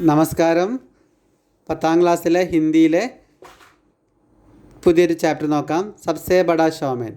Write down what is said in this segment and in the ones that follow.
നമസ്കാരം. 10ാം ക്ലാസ്സിലെ ഹിന്ദിയിലെ പുതിയൊരു ചാപ്റ്റർ നോക്കാം. സബ്സേ ബഡാ ഷോമേൻ.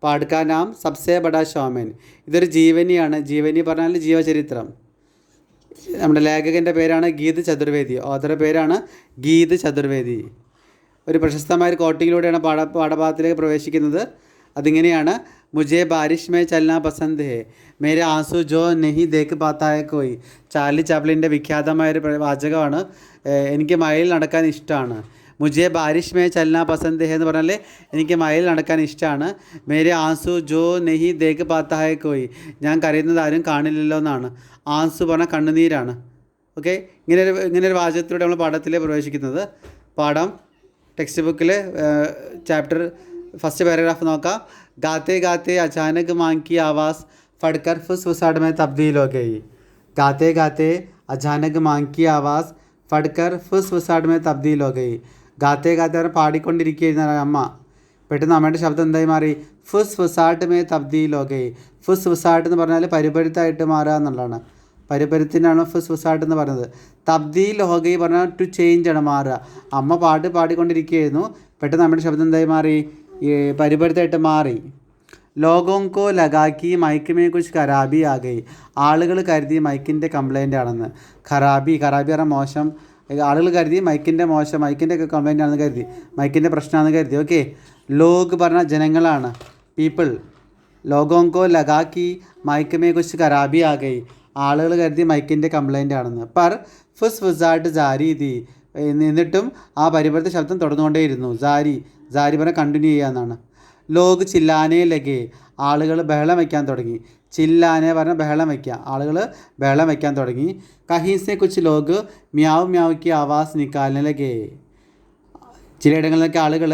പാഠ് കാ നാം സബ്സേ ബഡാ ഷോമേൻ. ഇതൊരു ജീവനിയാണ്. ജീവനി പറഞ്ഞാൽ ജീവചരിത്രം. നമ്മുടെ ലേഖകൻ്റെ പേരാണ് ഗീത് ചതുർവേദി. ഓഥറുടെ പേരാണ് ഗീത് ചതുർവേദി. ഒരു പ്രശസ്തമായ കോട്ടിങ്ങിലൂടെയാണ് പാഠഭാഗത്തിലേക്ക് പ്രവേശിക്കുന്നത്. അതിങ്ങനെയാണ്: മുझे ബാരിഷ് മേ ചലന പസന്ത് ഹേ, മേരെ ആംസു ജോ നഹി ദേഖ് പാത്താ ഹൈ കോയി. ചാർലി ചാപ്ലിൻ്റെ വിഖ്യാതമായൊരു വാചകമാണ്. എനിക്ക് മഴയിൽ നടക്കാൻ ഇഷ്ടമാണ്. മുझे ബാരിഷ് മേ ചലന പസന്ത് ഹേ എന്ന് പറഞ്ഞാൽ എനിക്ക് മഴയിൽ നടക്കാൻ ഇഷ്ടമാണ്. മേരെ ആംസു ജോ നഹി ദേഖ് പാത്താ ഹൈ കോയി, ഞാൻ കരയുന്നത് ആരും കാണില്ലല്ലോ എന്നാണ്. ആംസു പറഞ്ഞാൽ കണ്ണുനീരാണ്. ഓക്കെ, ഇങ്ങനൊരു വാചകത്തിലൂടെ നമ്മൾ പാഠത്തിലേക്ക് പ്രവേശിക്കുന്നത്. പാഠം ടെക്സ്റ്റ് ബുക്കിൽ ചാപ്റ്റർ ഫസ്റ്റ് പാരഗ്രാഫ് നോക്കാം. गाते गाते अचानक मांग की आवाज़ फटकर फुसफुसाहट में तब्दील हो गई. गाते गाते अचानक मांग की आवाज़ फटकर फुसफुसाहट में तब्दील हो गई. गाते गाते അവർ പാടിക്കൊണ്ടിരിക്കുകയായിരുന്ന അമ്മ പെട്ടെന്ന് അമ്മയുടെ ശബ്ദം എന്തായി മാറി? ഫുസ്ഫുസാഹട്ട് മേ തബ്ദീൽ ഹോ ഗയി. ഫുസ്ഫുസാഹട്ട് എന്ന് പറഞ്ഞാൽ പരിപരുത്തായിട്ട് മാറുക എന്നുള്ളതാണ്. പരിപരുത്തിനാണ് ഫുസ്ഫുസാഹട്ട് എന്ന് പറയുന്നത്. തബ്ദീൽ ഹോ ഗയി പറഞ്ഞാൽ ടു ചേഞ്ച് ആണ്, മാറുക. അമ്മ പാടിക്കൊണ്ടിരിക്കുകയായിരുന്നു. പെട്ടെന്ന് അമ്മയുടെ ശബ്ദം എന്തായി മാറി? പരിപരുത്തായിട്ട് മാറി. ലോകോങ്കോ ലഗാക്കി മൈക്ക് കുച്ച് ഖരാബി ആ ഗയി. ആളുകൾ കരുതി മൈക്കിൻ്റെ കംപ്ലൈൻ്റ് ആണെന്ന്. ഖരാബി പറഞ്ഞാൽ മോശം. ആളുകൾ കരുതി മൈക്കിൻ്റെ കംപ്ലൈൻ്റ് ആണെന്ന് കരുതി, മൈക്കിൻ്റെ പ്രശ്നമാണെന്ന് കരുതി. ഓക്കെ, ലോഗ് പറഞ്ഞാൽ ജനങ്ങളാണ്, പീപ്പിൾ. ലോകോങ്കോ ലഗാക്കി മൈക്ക് കുച്ച് ഖരാബി ആ ഗയി. ആളുകൾ കരുതി മൈക്കിൻ്റെ കംപ്ലൈൻ്റ് ആണെന്ന്. പർ ഫുസ്ഫുസാഹട്ട് ജാരി തി. എന്നിട്ടും ആ പരിപരുത്ത ശബ്ദം തുടർന്നുകൊണ്ടേയിരുന്നു. ജാരി പറഞ്ഞാൽ കണ്ടിന്യൂ ചെയ്യുക എന്നാണ്. ലോഗ് ചില്ലാനേ ലഗേ. ആളുകൾ ബഹളം വയ്ക്കാൻ തുടങ്ങി. ചില്ലാനെ പറഞ്ഞാൽ ബഹളം വയ്ക്കുക. ആളുകൾ ബഹളം വയ്ക്കാൻ തുടങ്ങി. കഹീസെ കുച്ച് ലോഗ് മ്യാവ് മ്യാവുക്കി ആവാസ് നിക്കാലിനെ ലഗേ. ചിലയിടങ്ങളിലൊക്കെ ആളുകൾ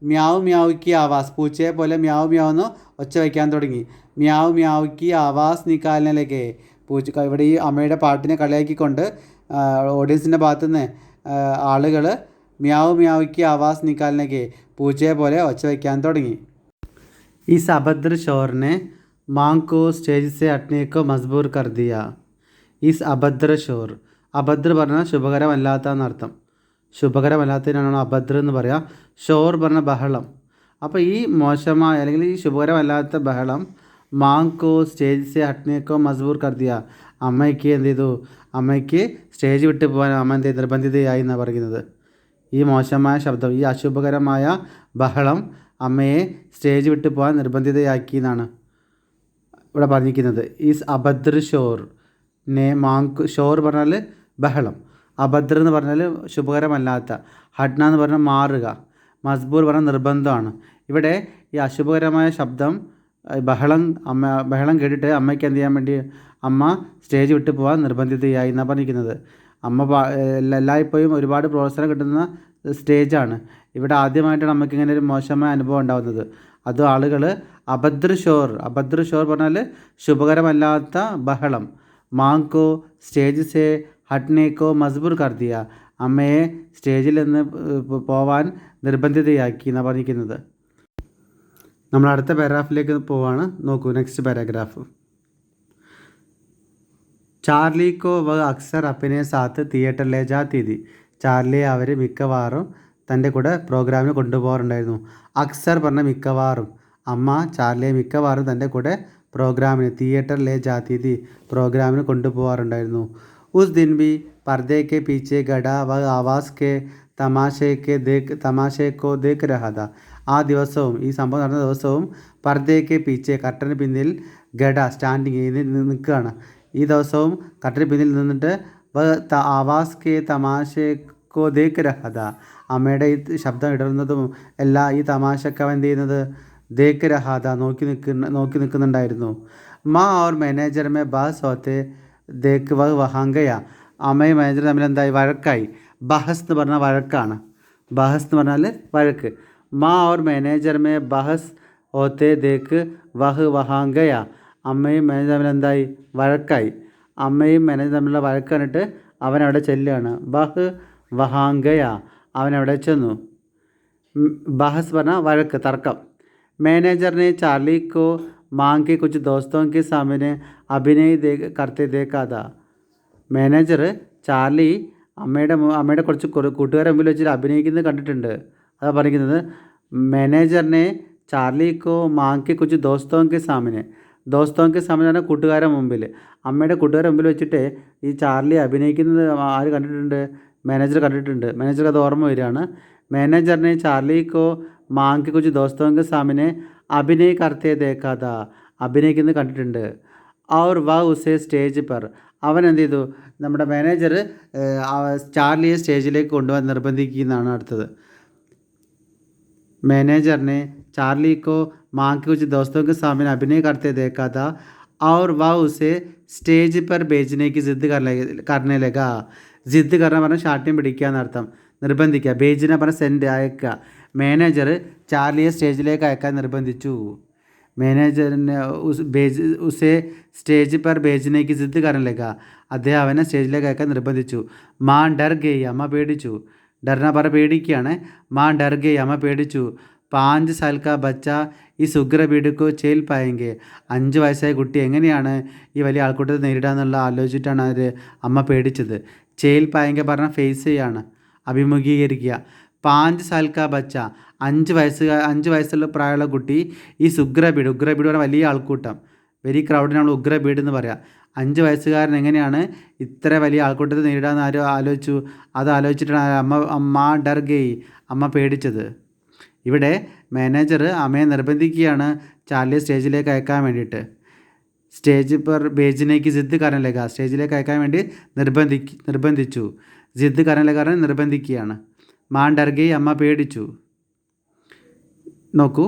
മ്യാവ് മ്യാവുക്കി ആവാസ്, പൂച്ചയെ പോലെ മ്യാവ് മ്യാവെന്ന് ഒച്ച വയ്ക്കാൻ തുടങ്ങി. മ്യാവ് മ്യാവുക്കി ആവാസ് നിക്കാലിനെ ലഗേ. ഇവിടെ ഈ അമ്മയുടെ പാട്ടിനെ കളിയാക്കിക്കൊണ്ട് ഓഡിയൻസിൻ്റെ ഭാഗത്തുനിന്ന് ആളുകൾ മ്യാവ് മ്യാവുക്കി ആവാസ് നിക്കാലിനെ, പൂച്ചയെ പോലെ ഒച്ച വയ്ക്കാൻ തുടങ്ങി. ഇസ് അഭദ്ര ഷോറിനെ മാങ് കോ സ്റ്റേജ് സെ ഹട്നെ കോ മജ്ബൂർ കർ ദിയ. ഇസ് അഭദ്ര ഷോർ. അഭദ്ര പറഞ്ഞാൽ ശുഭകരമല്ലാത്ത എന്നർത്ഥം. ശുഭകരമല്ലാത്തതിനാണ് അഭദ്ര എന്ന് പറയുക. ഷോർ പറഞ്ഞാൽ ബഹളം. അപ്പോൾ ഈ മോശമായ അല്ലെങ്കിൽ ഈ ശുഭകരമല്ലാത്ത ബഹളം മാങ് കോ സ്റ്റേജ് സെ ഹട്നെ കോ മജ്ബൂർ കർ ദിയ. അമ്മയ്ക്ക് എന്ത് ചെയ്തു? അമ്മയ്ക്ക് സ്റ്റേജ് വിട്ട് പോകാൻ അമ്മ എന്ത് നിർബന്ധിതയായി എന്നാണ് പറയുന്നത്. ഈ മോശമായ ശബ്ദം, ഈ അശുഭകരമായ ബഹളം അമ്മയെ സ്റ്റേജ് വിട്ട് പോകാൻ നിർബന്ധിതയാക്കി എന്നാണ് ഇവിടെ പറഞ്ഞിരിക്കുന്നത്. ഈസ് അഭദ്ര ഷോർ നെ മാങ്ക്. ഷോർ പറഞ്ഞാൽ ബഹളം, അഭദ്ര എന്ന് പറഞ്ഞാൽ ശുഭകരമല്ലാത്ത, ഹഡ്ന എന്ന് പറഞ്ഞാൽ മാറുക, മസ്ബൂർ പറഞ്ഞാൽ നിർബന്ധമാണ്. ഇവിടെ ഈ അശുഭകരമായ ശബ്ദം, ബഹളം കേട്ടിട്ട് അമ്മയ്ക്ക് എന്ത് ചെയ്യാൻ വേണ്ടി അമ്മ സ്റ്റേജ് വിട്ട് പോകാൻ നിർബന്ധിതയായി എന്നാണ് പറഞ്ഞിരിക്കുന്നത്. അമ്മ എല്ലായ്പ്പോഴും ഒരുപാട് പ്രോത്സാഹനം കിട്ടുന്ന സ്റ്റേജാണ്. ഇവിടെ ആദ്യമായിട്ടാണ് അമ്മയ്ക്ക് ഇങ്ങനെ ഒരു മോശമായ അനുഭവം ഉണ്ടാകുന്നത്. അത് ആളുകൾ അഭദ്ര ഷോർ പറഞ്ഞാൽ ശുഭകരമല്ലാത്ത ബഹളം. മാങ്കോ സ്റ്റേജ് സെ ഹട്നേക്കോ മജ്ബൂർ കർ ദിയ. അമ്മയെ സ്റ്റേജിൽ നിന്ന് പോവാൻ നിർബന്ധിതയാക്കി എന്നാണ് പറഞ്ഞിരിക്കുന്നത്. നമ്മൾ അടുത്ത പാരഗ്രാഫിലേക്ക് പോവാണ്. നോക്കൂ, നെക്സ്റ്റ് പാരഗ്രാഫ്. ചാർലി കോ വ അക്സർ അപ്പനെ സാത്ത് തിയേറ്ററിലെ ജാത്തി തി. ചാർലിയെ അവർ മിക്കവാറും തൻ്റെ കൂടെ പ്രോഗ്രാമിന് കൊണ്ടുപോകാറുണ്ടായിരുന്നു. അക്സർ പറഞ്ഞ മിക്കവാറും. അമ്മ ചാർലിയെ മിക്കവാറും തൻ്റെ കൂടെ പ്രോഗ്രാമിന്, തിയേറ്ററിലെ ജാത്തി തി, പ്രോഗ്രാമിന് കൊണ്ടുപോകാറുണ്ടായിരുന്നു. ഉസ് ദിൻ ബി പർദേ കെ പീച്ചെ ഗഡ വ ആവാസ് കെ തമാശേക്കോ ദേഖ് രഹാ താ. ആ ദിവസവും, ഈ സംഭവം നടന്ന ദിവസവും, പർദേ കെ പീച്ചെ കർട്ടന് പിന്നിൽ, ഗഡ സ്റ്റാൻഡിങ് നിൽക്കുകയാണ്. ഈ ദിവസവും കർട്ടന് പിന്നിൽ നിന്നിട്ട് ആവാസ് കെ തമാശക്കോ ദേഖ് രഹാ താ. അമ്മയുടെ ഈ ശബ്ദം ഇടറുന്നതും എല്ലാ ഈ തമാശക്ക് അവൻ എന്ത് ചെയ്യുന്നത്? ദേഖ് രഹാ താ, നോക്കി നിൽക്കുന്നുണ്ടായിരുന്നു. മാ ഓർ മാനേജർ മേ ബഹസ് ഹോത്തെ ദേഖ് വഹാങ്കയ. അമ്മയും മാനേജർ തമ്മിൽ എന്തായി? വഴക്കായി. ബഹസ് എന്ന് പറഞ്ഞാൽ വഴക്കാണ്. ബഹസ് എന്ന് പറഞ്ഞാൽ വഴക്ക്. മാ ഓർ മാനേജർ മേ ബഹസ് ഹോത്തെ ദേഖ് വഹാങ്കയ. അമ്മയും മാനേജർ തമ്മിൽ എന്തായി? വഴക്കായി. അമ്മയും മാനേജർ തമ്മിലുള്ള വഴക്ക് കണ്ടിട്ട് അവൻ അവിടെ ചെല്ലുകയാണ്. വഹാങ്കയ, അവൻ അവിടെ ചെന്നു. ബഹസ് പറഞ്ഞാൽ വഴക്ക്, തർക്കം. മാനേജറിനെ ചാർലി കോ മാങ് കെ കുച്ച് ദോസ്തോं के सामने अभिनय करते देखा था. മാനേജർ ചാർലി അമ്മയുടെ കുറച്ച് കൂട്ടുകാരെ മുമ്പിൽ വെച്ചിട്ട് അഭിനയിക്കുന്നത് കണ്ടിട്ടുണ്ട്. അതാ പറയുന്നത്, മാനേജറിനെ ചാർലിക്കോ മാങ്കെ കുച്ച് ദോസ്തോങ്കെ സാമനെ പറഞ്ഞാൽ കൂട്ടുകാരുടെ മുമ്പിൽ, അമ്മയുടെ കൂട്ടുകാരുടെ മുമ്പിൽ വെച്ചിട്ട് ഈ ചാർലി അഭിനയിക്കുന്നത് ആര് കണ്ടിട്ടുണ്ട്? മാനേജർ കണ്ടിട്ടുണ്ട്. മാനേജർക്ക് അത് ഓർമ്മ വരികയാണ്. മാനേജറിനെ ചാർലിക്കോ മാങ്കെ കുച്ച് ദോസ്തോങ്കെ സാമനെ അഭിനയ കർത്തേ ദേഖാത, അഭിനയിക്കുന്നത് കണ്ടിട്ടുണ്ട്. ഔർ വാ ഉസേ സ്റ്റേജ് പർ, അവൻ എന്ത് ചെയ്തു? നമ്മുടെ മാനേജർ ചാർലിയെ സ്റ്റേജിലേക്ക് കൊണ്ടുപോകാൻ നിർബന്ധിക്കുന്നതാണ് അടുത്തത്. मैनेजर ने चार्ली को माँ के कुछ दोस्तों के सामने अभिनय करते देखा था और वह उसे സ്റ്റേജ് पर भेजने की करने लगा. ജിദ്ദ് കാരണം പറഞ്ഞാൽ ഷാട്ടിയും പിടിക്കുക എന്നർത്ഥം, നിർബന്ധിക്കുക. ഭേജിനെ പറഞ്ഞാൽ സെൻഡ്, അയക്കുക. മാനേജർ ചാർലിയെ സ്റ്റേജിലേക്ക് അയക്കാൻ നിർബന്ധിച്ചു. മാനേജറിനെ ഉസേ സ്റ്റേജ് പർ ഭേജനേക്ക് ജിദ്ദ് കരൻ ലഗ, അദ്ദേഹം അവനെ സ്റ്റേജിലേക്ക് അയക്കാൻ നിർബന്ധിച്ചു. മാ ഡർ ഗയി, അമ്മ പേടിച്ചു. ഡർന പറ പേടിക്കുകയാണ്. മാ ഡർ ഗയി, അമ്മ പേടിച്ചു. 5 साल का बच्चा ഈ ഉഗ്ര പീഡിക്കോ ചേൽ പായെങ്കിൽ, 5 വയസ്സായ കുട്ടി എങ്ങനെയാണ് ഈ വലിയ ആൾക്കൂട്ടത്തെ നേരിടാന്നുള്ള ആലോചിച്ചിട്ടാണ് അവർ അമ്മ പേടിച്ചത്. ചേൽ പായെങ്കിൽ പറഞ്ഞാൽ ഫേസ് ചെയ്യാണ്, അഭിമുഖീകരിക്കുക. 5 साल का ബച്ച, 5 വയസ്സുള്ള പ്രായമുള്ള കുട്ടി ഈ ഉഗ്രബീഡ് പറഞ്ഞാൽ വലിയ ആൾക്കൂട്ടം, വെരി ക്രൗഡിന് നമ്മൾ ഉഗ്രബീഡ് എന്ന് പറയാം. 5 വയസ്സുകാരൻ എങ്ങനെയാണ് ഇത്ര വലിയ ആൾക്കൂട്ടത്തെ നേരിടാമെന്ന് ആരും ആലോചിച്ചു. അത് ആലോചിച്ചിട്ടാണ് അമ്മ ഡർ ഗയി, അമ്മ പേടിച്ചത്. ഇവിടെ മാനേജർ അമ്മയെ നിർബന്ധിക്കുകയാണ് ചാർലിയെ സ്റ്റേജിലേക്ക് അയക്കാൻ വേണ്ടിയിട്ട്. സ്റ്റേജ് പർ ഭേജനേക്ക് ജിദ്ദ് കരൻ ലഗ, സ്റ്റേജിലേക്ക് അയക്കാൻ വേണ്ടി നിർബന്ധിച്ചു. ജിദ്ദ് കരൻ ലഗ നിർബന്ധിക്കുകയാണ്. മാൻ ഡർ ഗയി, അമ്മ പേടിച്ചു. നോക്കൂ,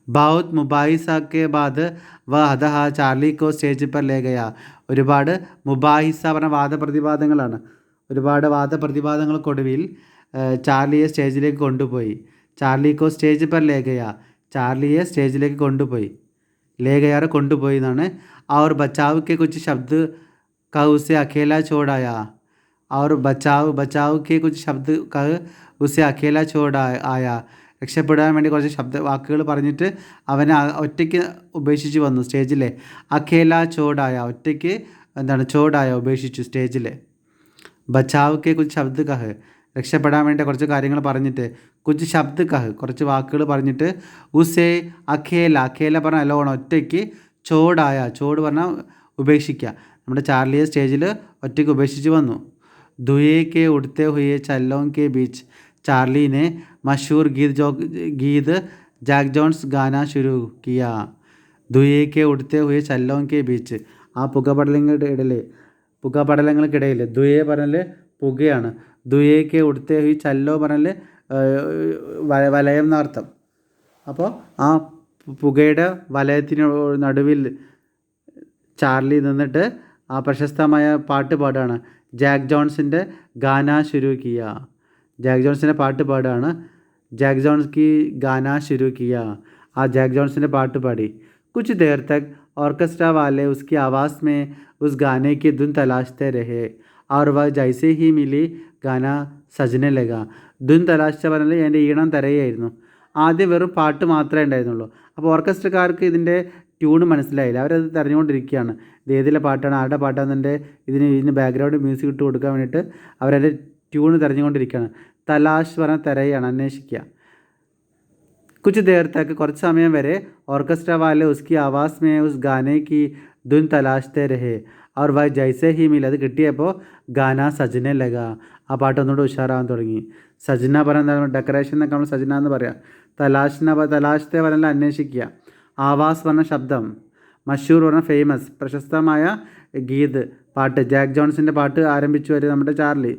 ബഹുത് മുബാഹിസക്കെ ബാദ് വ ഹദഹ ചാർലി കോ സ്റ്റേജ് പർ ലേ ഗയ. ഒരുപാട് മുബാഹിസ പറഞ്ഞ വാദപ്രതിവാദങ്ങളാണ്. ഒരുപാട് വാദപ്രതിവാദങ്ങൾക്കൊടുവിൽ ചാർലിയെ സ്റ്റേജിലേക്ക് കൊണ്ടുപോയി. ചാർലി കോ സ്റ്റേജ് പർ ലേ ഗയ, ചാർലിയെ സ്റ്റേജിലേക്ക് കൊണ്ടുപോയി. ലേ ഗയാറ് കൊണ്ടുപോയി എന്നാണ്. और बचाव के कुछ शब्द का उसे अकेला छोड़ आया. और बचाव के कुछ शब्द का उसे अकेला छोड़ आया. രക്ഷപ്പെടാൻ വേണ്ടി കുറച്ച് വാക്കുകൾ പറഞ്ഞിട്ട് അവനെ ഒറ്റയ്ക്ക് ഉപേക്ഷിച്ച് വന്നു സ്റ്റേജിൽ. അഖേല ചോടായ, ഒറ്റയ്ക്ക് ചോടായ, ഉപേക്ഷിച്ചു സ്റ്റേജിൽ. ബച്ചാവ് കെ കുച്ച് ശബ്ദ് കഹ്, രക്ഷപ്പെടാൻ വേണ്ടി കുറച്ച് കാര്യങ്ങൾ പറഞ്ഞിട്ട്, കുച്ച് ശബ്ദ് കഹ്, കുറച്ച് വാക്കുകൾ പറഞ്ഞിട്ട്, ഉസേ അഖേല പറഞ്ഞാൽ അലോൺ, ഒറ്റയ്ക്ക്, ചോടായ, ചോട് പറഞ്ഞാൽ ഉപേക്ഷിക്കുക. നമ്മുടെ ചാർലിയെ സ്റ്റേജിൽ ഒറ്റയ്ക്ക് ഉപേക്ഷിച്ച് വന്നു. ദുയേ കെ ഉഡ്ത്തെ ഹുയെ ചല്ലോं के बीच चार्ली ने मशहूर गीत जैक जॉन्स गाना शुरू किया. ദുയേ കെ ഉഡ്ത്തെ ഹുയെ ചല്ലോं के बीच, ആ പുകപടലങ്ങൾക്കിടയിൽ, ദുയേ പറഞ്ഞാൽ പുകയാണ്. ദുയേ കെ ഉഡ്ത്തെ ഹുയി ചല്ലോ പറഞ്ഞാൽ വലയം എന്നർത്ഥം. അപ്പോൾ ആ പുകയുടെ വലയത്തിന് നടുവിൽ ചാർലി നിന്നിട്ട് ആ പ്രശസ്തമായ പാട്ട് പാടുകയാണ്. ജാക്ക് ജോൺസിൻ്റെ ഗാന ശുരു കിയ, ജാക്ക് ജോൺസിൻ്റെ പാട്ട് പാടുകയാണ്. ജാക്ക് ജോൺസ് കി ഗാന ശുരു കിയ, ആ ജാക്ക് ജോൺസിൻ്റെ പാട്ട് പാടി. कुछ देर तक ऑर्केस्ट्रा वाले उसकी आवाज़ में उस गाने की धुन तलाशते रहे और वह जैसे ही मिली गाना सजने लगा. धुन തലാശ പറഞ്ഞാൽ എൻ്റെ ഈണം തരയായിരുന്നു. ആദ്യം വെറും പാട്ട് മാത്രമേ ഉണ്ടായിരുന്നുള്ളൂ. അപ്പോൾ ഓർക്കസ്ട്രക്കാർക്ക് ഇതിൻ്റെ ട്യൂണ് മനസ്സിലായില്ല. അവരത് തിരഞ്ഞുകൊണ്ടിരിക്കുകയാണ്, ഇത് ഏതിലെ പാട്ടാണ്, ആരുടെ പാട്ടാണെന്നെ ഇതിന് ബാക്ക്ഗ്രൗണ്ട് മ്യൂസിക് ഇട്ട് കൊടുക്കാൻ വേണ്ടിയിട്ട് അവരതിൻ്റെ ട്യൂണ് തിരഞ്ഞുകൊണ്ടിരിക്കുകയാണ്. തലാഷ് പറഞ്ഞാൽ തിരയാണ്, അന്വേഷിക്കുക. കുച്ച് ദേർ തക്ക്, കുറച്ച് സമയം വരെ ഓർക്കസ്ട്ര വാലെ ഉസ്കി ആവാസ് മേ ഉസ് ഗാനെ കി ധുൻ തലാഷ്തേ രഹേ और वह जैसे ही मिला, അത് കിട്ടിയപ്പോൾ ഗാന സജനെ ലഗ, ആ പാട്ട് ഒന്നുകൂടെ ഉഷാറാവാൻ തുടങ്ങി. സജന പറഞ്ഞാൽ ഡെക്കറേഷൻ എന്നൊക്കെ നമ്മൾ സജന എന്ന് പറയാം. തലാഷ്തെ പറഞ്ഞാൽ അന്വേഷിക്കുക. ആവാസ് പറഞ്ഞ ശബ്ദം. മഷൂർ പറഞ്ഞ ഫേമസ്, പ്രശസ്തമായ ഗീത് പാട്ട്. ജാക്ക് ജോൺസിൻ്റെ പാട്ട് ആരംഭിച്ചു വരെ നമ്മുടെ ചാർലി.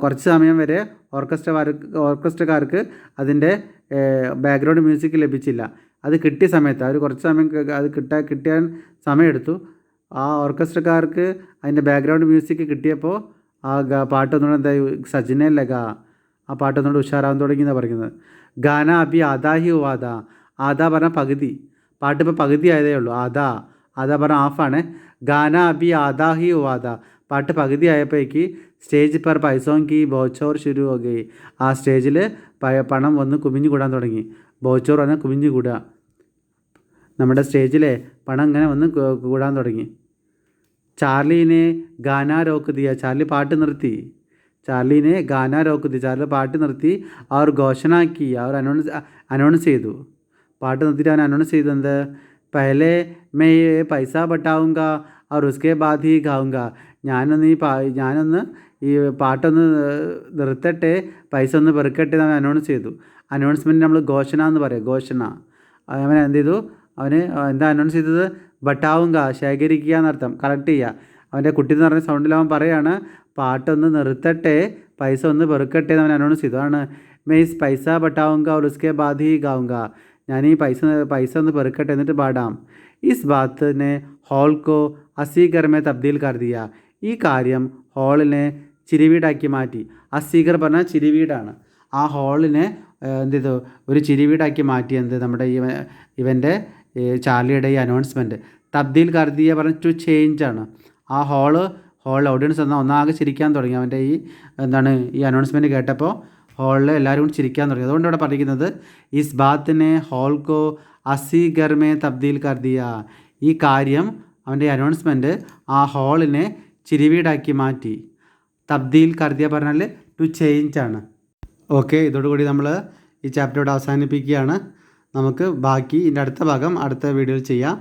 കുറച്ച് സമയം വരെ ഓർക്കസ്ട്രക്കാർക്ക് അതിൻ്റെ ബാക്ക്ഗ്രൗണ്ട് മ്യൂസിക് ലഭിച്ചില്ല. അത് കിട്ടിയ സമയത്ത് അവർ കുറച്ച് സമയം അത് കിട്ടാൻ സമയമെടുത്തു. ആ ഓർക്കസ്ട്രക്കാർക്ക് അതിൻ്റെ ബാക്ക്ഗ്രൗണ്ട് മ്യൂസിക് കിട്ടിയപ്പോൾ ആ പാട്ടൊന്നുകൂടെ എന്തായി, സജനെ ലഗ, ആ പാട്ടൊന്നുകൂടെ ഉഷാറാവാൻ തുടങ്ങി എന്നാണ് പറയുന്നത്. ഗാന അബി ആദാ ഹി ഹുവാദ, ആദാ പറഞ്ഞാൽ പകുതി, പാട്ട് ഇപ്പോൾ പകുതി ആയതേ ഉള്ളൂ. ആദാ പറഞ്ഞാൽ ഹാഫാണ്. ഗാന അബി ആദാ ഹി ഹുവാദ, പാട്ട് പകുതി ആയപ്പോഴേക്ക് സ്റ്റേജ് പർ പൈസോം കി ബോച്ചോർ ശുരു ഹോ ഗയി, ആ സ്റ്റേജിൽ പണം വന്ന് കുമിഞ്ഞു കൂടാൻ തുടങ്ങി. ബോച്ചോർ പറഞ്ഞാൽ കുമിഞ്ഞു കൂടുക. നമ്മുടെ സ്റ്റേജിലെ പണം ഇങ്ങനെ വന്ന് കൂടാൻ തുടങ്ങി. ചാർലിനെ ഗാന रोक दिया, ചാർലി പാട്ട് നിർത്തി. ചാർലിനെ ഗാന रोक दिया, ചാർലി പാട്ട് നിർത്തി. അവർ ഘോഷണ की, അവർ അനൗൺസ് ചെയ്തു. പാട്ട് നിർത്തിയിട്ട് അവൻ അനൗൺസ് ചെയ്തു എന്ത്, പഹലെ मैं ये पैसा बटाऊंगा और उसके बाद ही गाऊंगा. ഞാനൊന്ന് ഈ പാട്ടൊന്ന് നിർത്തട്ടെ, പൈസ ഒന്ന് പെറുക്കട്ടെ എന്ന് അവൻ അനൗൺസ് ചെയ്തു. അനൗൺസ്മെൻറ്റ് നമ്മൾ ഘോഷണ എന്ന് പറയും, ഘോഷണ. അവൻ എന്ത് ചെയ്തു, അവന് എന്താ അനൗൺസ് ചെയ്തത്, ബട്ടാവുങ്ക ശേഖരിക്കുക എന്നർത്ഥം, കളക്ട് ചെയ്യുക. അവൻ്റെ കുട്ടി എന്ന് പറഞ്ഞ സൗണ്ടിൽ അവൻ പറയാണ് പാട്ടൊന്ന് നിർത്തട്ടെ, പൈസ ഒന്ന് പെറുക്കട്ടെ എന്ന് അവൻ അനൗൺസ് ചെയ്തു. അതാണ് മെയ്സ് പൈസ ബട്ടാവുങ്ക और उसके बाद ही गाऊंगा. ഞാൻ ഈ പൈസ ഒന്ന് പെറുക്കട്ടെ എന്നിട്ട് പാടാം. ഇസ് ബാത്തിനെ ഹോൾ കോ അസീഗർ മേ തബ്ദീൽ കർ ദിയ. ഈ കാര്യം ഹോളിനെ ചിരിവീടാക്കി മാറ്റി. അസീഗർ പറഞ്ഞാൽ ചിരിവീടാണ്. ആ ഹോളിനെ എന്ത് ചെയ്തു, ഒരു ചിരിവീടാക്കി മാറ്റി. എന്ത്, നമ്മുടെ ഇവൻ്റെ ചാർലിയുടെ ഈ അനൗൺസ്മെൻറ്റ്. തബ്ദീൽ കർ ദിയ പറഞ്ഞാൽ ടു ചേഞ്ച് ആണ്. ആ ഹോളിൽ ഓഡിയൻസ് ഒന്നാകെ ചിരിക്കാൻ തുടങ്ങി. അവൻ്റെ ഈ അനൗൺസ്മെൻറ്റ് കേട്ടപ്പോൾ ഹോളിൽ എല്ലാവരും കൂടി ചിരിക്കാൻ തുടങ്ങി. അതുകൊണ്ട് ഇവിടെ പഠിക്കുന്നത് ഇസ് ബാത്തിനെ ഹോൾ കോ അസീഗർ മേ തബ്ദീൽ കർ ദിയ. ഈ കാര്യം, അവൻ്റെ അനൗൺസ്മെൻറ്റ് ആ ഹോളിനെ ചിരിവീടാക്കി മാറ്റി. തബ്ദീൽ കർ ദിയ പറഞ്ഞാൽ ടു ചേഞ്ച് ആണ്. ഓക്കെ, ഇതോടുകൂടി നമ്മൾ ഈ ചാപ്റ്റർ ഇവിടെ അവസാനിപ്പിക്കുകയാണ്. നമുക്ക് ബാക്കി ഇതിൻ്റെ അടുത്ത ഭാഗം അടുത്ത വീഡിയോയിൽ ചെയ്യാം.